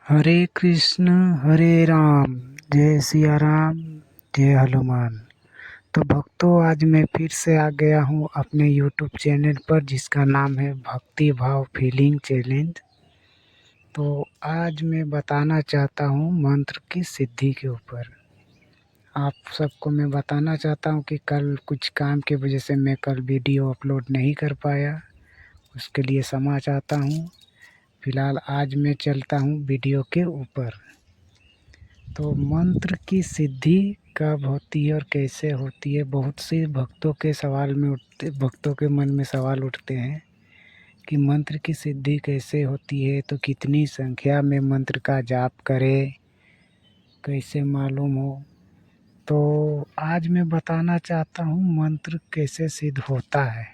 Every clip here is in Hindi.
हरे कृष्ण हरे राम, जय सिया राम, जय हनुमान। तो भक्तों, आज मैं फिर से आ गया हूँ अपने यूट्यूब चैनल पर, जिसका नाम है भक्ति भाव फीलिंग चैलेंज। तो आज मैं बताना चाहता हूँ मंत्र की सिद्धि के ऊपर। आप सबको मैं बताना चाहता हूँ कि कल कुछ काम की वजह से मैं कल वीडियो अपलोड नहीं कर पाया, उसके लिए क्षमा चाहता हूँ। फिलहाल आज मैं चलता हूँ वीडियो के ऊपर। तो मंत्र की सिद्धि कब होती है और कैसे होती है, बहुत से भक्तों के मन में सवाल उठते हैं कि मंत्र की सिद्धि कैसे होती है, तो कितनी संख्या में मंत्र का जाप करें, कैसे मालूम हो। तो आज मैं बताना चाहता हूँ मंत्र कैसे सिद्ध होता है।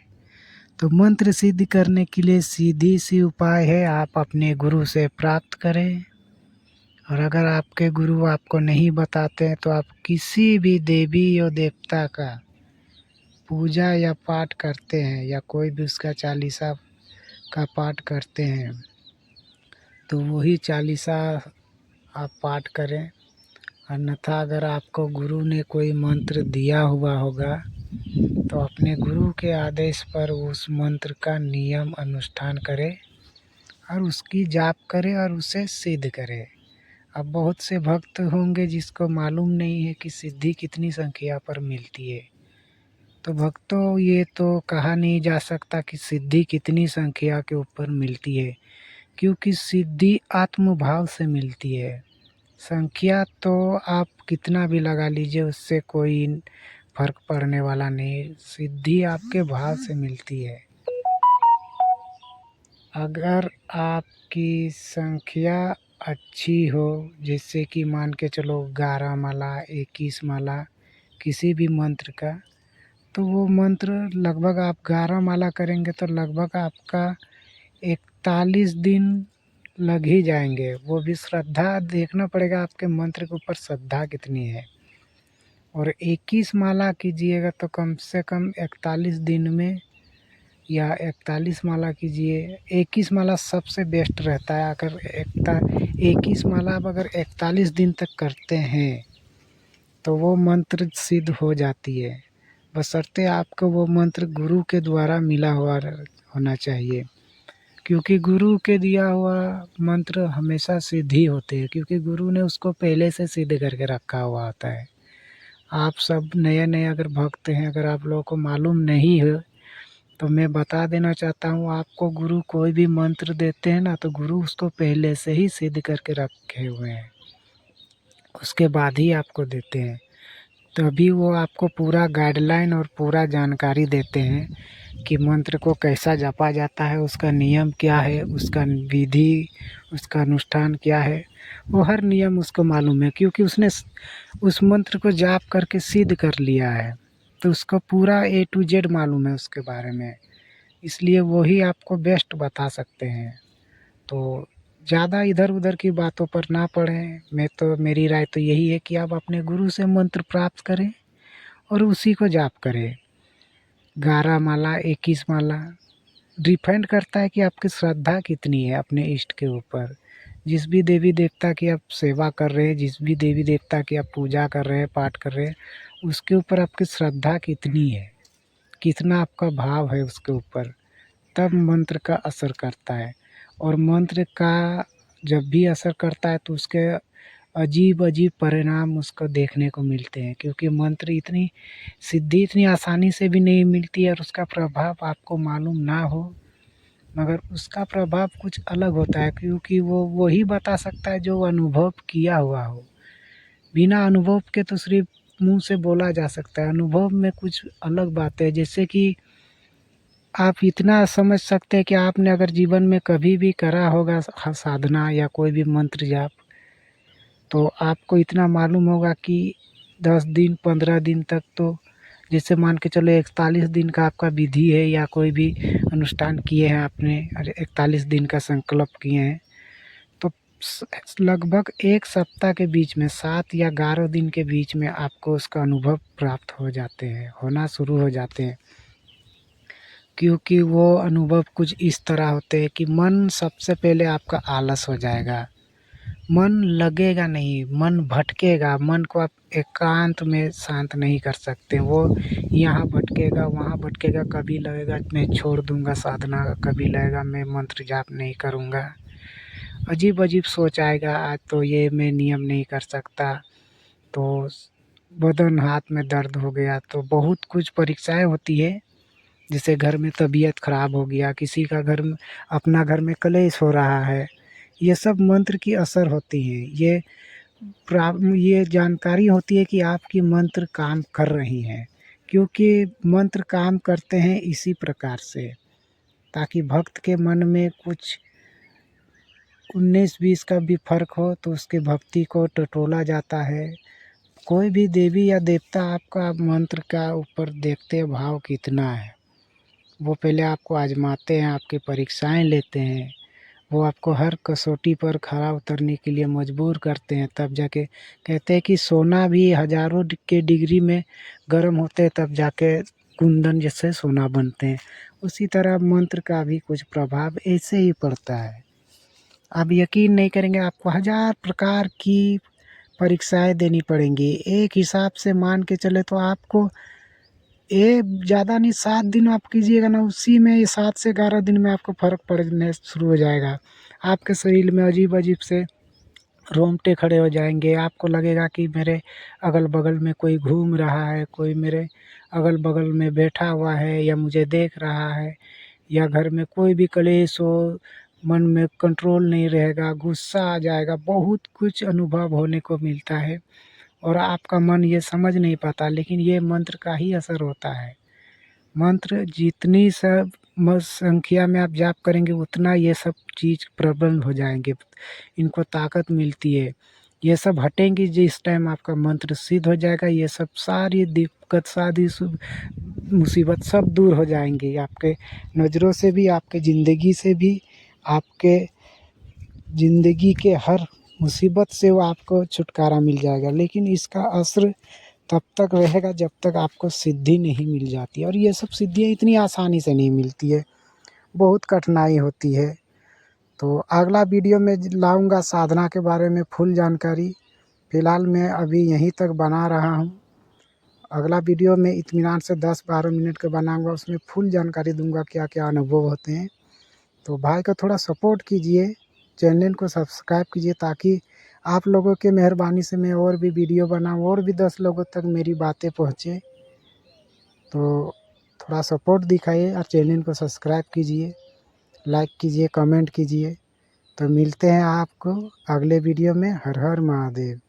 तो मंत्र सिद्ध करने के लिए सीधी सी उपाय है, आप अपने गुरु से प्राप्त करें। और अगर आपके गुरु आपको नहीं बताते हैं तो आप किसी भी देवी या देवता का पूजा या पाठ करते हैं, या कोई भी उसका चालीसा का पाठ करते हैं, तो वही चालीसा आप पाठ करें। अन्यथा अगर आपको गुरु ने कोई मंत्र दिया हुआ होगा तो अपने गुरु के आदेश पर उस मंत्र का नियम अनुष्ठान करें और उसकी जाप करें और उसे सिद्ध करें। अब बहुत से भक्त होंगे जिसको मालूम नहीं है कि सिद्धि कितनी संख्या पर मिलती है। तो भक्तों, ये तो कहा नहीं जा सकता कि सिद्धि कितनी संख्या के ऊपर मिलती है, क्योंकि सिद्धि आत्मभाव से मिलती है। संख्या तो आप कितना भी लगा लीजिए, उससे कोई फर्क पड़ने वाला नहीं। सिद्धि आपके भाव से मिलती है। अगर आपकी संख्या अच्छी हो, जैसे कि मान के चलो 11 माला 21 माला किसी भी मंत्र का, तो वो मंत्र लगभग आप 11 माला करेंगे तो लगभग आपका 41 दिन लग ही जाएंगे। वो भी श्रद्धा देखना पड़ेगा, आपके मंत्र के ऊपर श्रद्धा कितनी है। और 21 माला कीजिएगा तो कम से कम 41 दिन में, या 41 माला कीजिए। 21 माला सबसे बेस्ट रहता है। अगर 21 माला आप अगर 41 दिन तक करते हैं तो वो मंत्र सिद्ध हो जाती है, बशर्ते आपको वो मंत्र गुरु के द्वारा मिला हुआ होना चाहिए। क्योंकि गुरु के दिया हुआ मंत्र हमेशा सिद्ध ही होते हैं, क्योंकि गुरु ने उसको पहले से सिद्ध करके रखा हुआ होता है। आप सब नए नए अगर भक्त हैं, अगर आप लोगों को मालूम नहीं है तो मैं बता देना चाहता हूँ, आपको गुरु कोई भी मंत्र देते हैं ना, तो गुरु उसको पहले से ही सिद्ध करके रखे हुए हैं, उसके बाद ही आपको देते हैं। तभी वो आपको पूरा गाइडलाइन और पूरा जानकारी देते हैं कि मंत्र को कैसा जपा जाता है, उसका नियम क्या है, उसका विधि, उसका अनुष्ठान क्या है। वो हर नियम उसको मालूम है, क्योंकि उसने उस मंत्र को जाप करके सिद्ध कर लिया है। तो उसको पूरा A to Z मालूम है उसके बारे में, इसलिए वही आपको बेस्ट बता सकते हैं। तो ज़्यादा इधर उधर की बातों पर ना पड़ें। मेरी राय तो यही है कि आप अपने गुरु से मंत्र प्राप्त करें और उसी को जाप करें। 11 माला 21 माला डिपेंड करता है कि आपकी श्रद्धा कितनी है अपने इष्ट के ऊपर। जिस भी देवी देवता की आप सेवा कर रहे हैं, जिस भी देवी देवता की आप पूजा कर रहे हैं, पाठ कर रहे हैं, उसके ऊपर आपकी श्रद्धा कितनी है, कितना आपका भाव है उसके ऊपर, तब मंत्र का असर करता है। और मंत्र का जब भी असर करता है तो उसके अजीब अजीब परिणाम उसको देखने को मिलते हैं, क्योंकि मंत्र इतनी सिद्धि इतनी आसानी से भी नहीं मिलती है, और उसका प्रभाव आपको मालूम ना हो, मगर उसका प्रभाव कुछ अलग होता है, क्योंकि वो वही बता सकता है जो अनुभव किया हुआ हो। बिना अनुभव के तो सिर्फ मुंह से बोला जा सकता है, अनुभव में कुछ अलग बात है। जैसे कि आप इतना समझ सकते हैं कि आपने अगर जीवन में कभी भी करा होगा साधना या कोई भी मंत्र जाप, तो आपको इतना मालूम होगा कि 10 दिन 15 दिन तक, तो जैसे मान के चलो 41 दिन का आपका विधि है या कोई भी अनुष्ठान किए हैं आपने, और 41 दिन का संकल्प किए हैं, तो लगभग एक सप्ताह के बीच में 7 या 11 दिन के बीच में आपको उसका अनुभव प्राप्त हो जाते हैं, होना शुरू हो जाते हैं। क्योंकि वो अनुभव कुछ इस तरह होते हैं कि मन सबसे पहले आपका आलस हो जाएगा, मन लगेगा नहीं, मन भटकेगा, मन को आप एकांत में शांत नहीं कर सकते। वो यहाँ भटकेगा, वहाँ भटकेगा, कभी लगेगा मैं छोड़ दूँगा साधना, कभी लगेगा मैं मंत्र जाप नहीं करूँगा। अजीब-अजीब सोच आएगा, आज तो ये मैं नियम नहीं कर सकता, तो बदन हाथ में दर्द हो गया, तो बहुत कुछ परीक्षाएँ होती है। जैसे घर में तबीयत खराब हो गया, किसी का घर में अपना घर में कलेश हो रहा है, ये सब मंत्र की असर होती है। ये जानकारी होती है कि आपकी मंत्र काम कर रही हैं, क्योंकि मंत्र काम करते हैं इसी प्रकार से, ताकि भक्त के मन में कुछ 19-20 का भी फ़र्क हो तो उसकी भक्ति को टटोला जाता है। कोई भी देवी या देवता आपका मंत्र का ऊपर देखते हैं भाव कितना है। वो पहले आपको आज़माते हैं, आपकी परीक्षाएँ लेते हैं। वो आपको हर कसौटी पर खरा उतरने के लिए मजबूर करते हैं, तब जाके कहते हैं कि सोना भी हज़ारों के डिग्री में गर्म होते हैं, तब जाके कुंदन जैसे सोना बनते हैं। उसी तरह मंत्र का भी कुछ प्रभाव ऐसे ही पड़ता है। आप यकीन नहीं करेंगे, आपको हज़ार प्रकार की परीक्षाएँ देनी पड़ेंगी। एक हिसाब से मान के चले तो आपको ज़्यादा नहीं 7 दिन आप कीजिएगा ना, उसी में 7 से 11 दिन में आपको फ़र्क पड़ने शुरू हो जाएगा। आपके शरीर में अजीब-अजीब से रोंगटे खड़े हो जाएँगे, आपको लगेगा कि मेरे अगल-बगल में कोई घूम रहा है, कोई मेरे अगल-बगल में बैठा हुआ है या मुझे देख रहा है, या घर में कोई भी क्लेश हो, मन में कंट्रोल नहीं रहेगा, गुस्सा आ जाएगा, बहुत कुछ अनुभव होने को मिलता है और आपका मन ये समझ नहीं पाता, लेकिन ये मंत्र का ही असर होता है। मंत्र जितनी सब संख्या में आप जाप करेंगे उतना ये सब चीज़ प्रबल हो जाएँगे, इनको ताकत मिलती है। ये सब हटेंगी जिस टाइम आपका मंत्र सिद्ध हो जाएगा, ये सब सारी दिक्कत, सारी मुसीबत सब दूर हो जाएँगी, आपके नज़रों से भी, आपके ज़िंदगी से भी, आपके ज़िंदगी के हर मुसीबत से वो आपको छुटकारा मिल जाएगा। लेकिन इसका असर तब तक रहेगा जब तक आपको सिद्धि नहीं मिल जाती, और ये सब सिद्धियाँ इतनी आसानी से नहीं मिलती है, बहुत कठिनाई होती है। तो अगला वीडियो में लाऊँगा साधना के बारे में फुल जानकारी। फ़िलहाल मैं अभी यहीं तक बना रहा हूँ। अगला वीडियो में इत्मीनान से 10-12 मिनट का बनाऊँगा, उसमें फुल जानकारी दूँगा क्या-क्या अनुभव होते हैं। तो भाई को थोड़ा सपोर्ट कीजिए, चैनल को सब्सक्राइब कीजिए, ताकि आप लोगों की मेहरबानी से मैं और भी वीडियो बनाऊँ और भी 10 लोगों तक मेरी बातें पहुँचे। तो थोड़ा सपोर्ट दिखाइए और चैनल को सब्सक्राइब कीजिए, लाइक कीजिए, कमेंट कीजिए। तो मिलते हैं आपको अगले वीडियो में। हर हर महादेव।